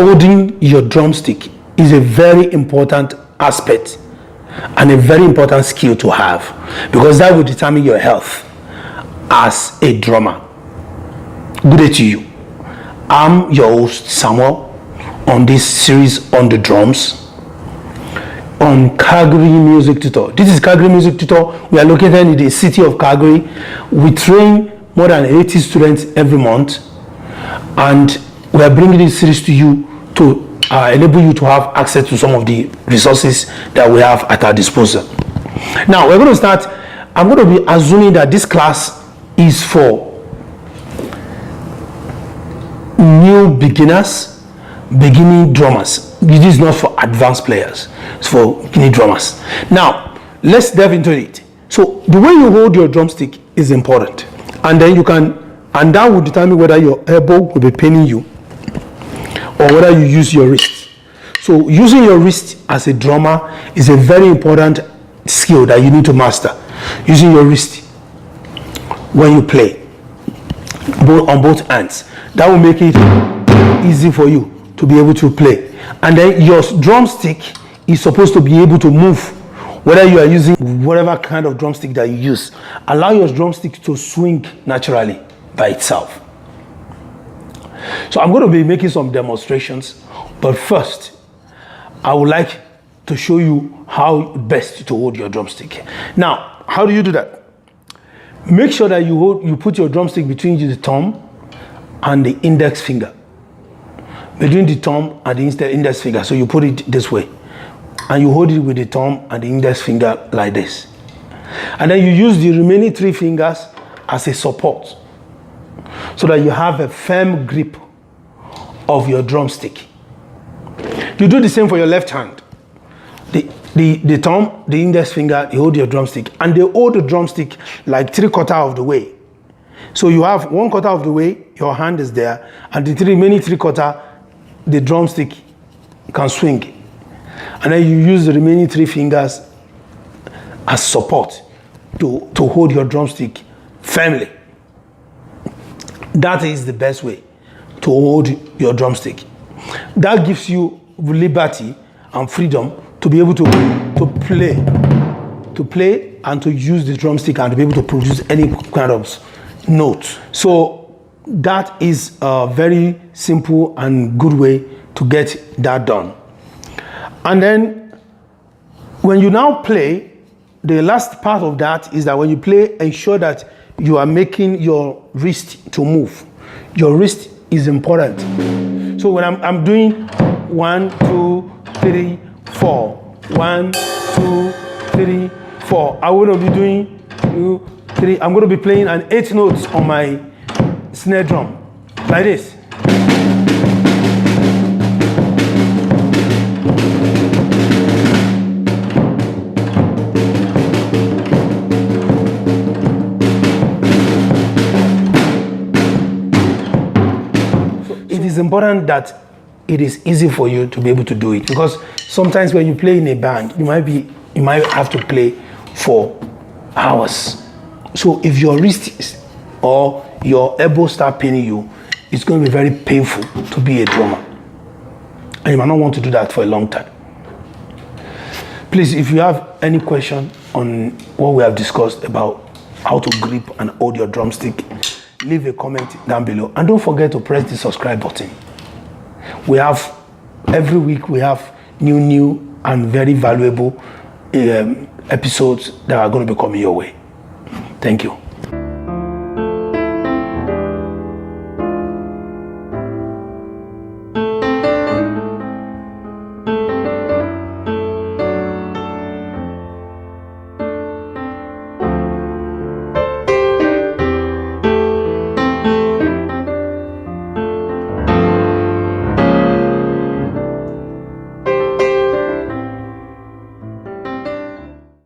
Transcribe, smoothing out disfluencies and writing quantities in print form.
holding your drumstick is a very important aspect and a very important skill to have, because that will determine your health as a drummer. Good day to you. I'm your host Samuel on this series on the drums on Calgary Music Tutor. This is Calgary Music Tutor. We are located in the city of Calgary. We train more than 80 students every month, and we are bringing this series to you to enable you to have access to some of the resources that we have at our disposal. Now we're going to start. I'm going to be assuming that this class is for new beginners, beginning drummers. This is not for advanced players. It's for beginning drummers. Now let's delve into it. So the way you hold your drumstick is important, and then you can, and that will determine whether your elbow will be paining you or whether you use your wrist. So using your wrist as a drummer is a very important skill that you need to master. Using your wrist when you play on both hands, that will make it easy for you to be able to play. And then your drumstick is supposed to be able to move, whether you are using whatever kind of drumstick that you use. Allow your drumstick to swing naturally by itself. So I'm going to be making some demonstrations, but first I would like to show you how best to hold your drumstick. Now, how do you do that? Make sure that you put your drumstick between the thumb and the index finger. Between the thumb and the index finger. So you put it this way, and you hold it with the thumb and the index finger like this. And then you use the remaining 3 fingers as a support, so that you have a firm grip of your drumstick. You do the same for your left hand. The thumb, the index finger, you hold your drumstick, and they hold the drumstick like 3/4 of the way. So you have 1/4 of the way, your hand is there, and the remaining 3/4, the drumstick can swing. And then you use the remaining 3 fingers as support to hold your drumstick firmly. That is the best way to hold your drumstick. That gives you liberty and freedom to be able to play and to use the drumstick and to be able to produce any kind of note. So that is a very simple and good way to get that done. And then when you now play, the last part of that is that when you play, ensure that you are making your wrist to move. Your wrist is important. So when I'm doing 1, 2, 3, 4, 1, 2, 3, 4, I will be doing 2, 3. I'm going to be playing an 8 notes on my snare drum like this. It is important that it is easy for you to be able to do it, because sometimes when you play in a band, you might have to play for hours. So if your wrist or your elbow start paining you, it's going to be very painful to be a drummer, and you might not want to do that for a long time. Please, if you have any question on what we have discussed about how to grip and hold your drumstick, leave a comment down below, and don't forget to press the subscribe button. We have, every week we have new and very valuable episodes that are going to be coming your way. Thank you.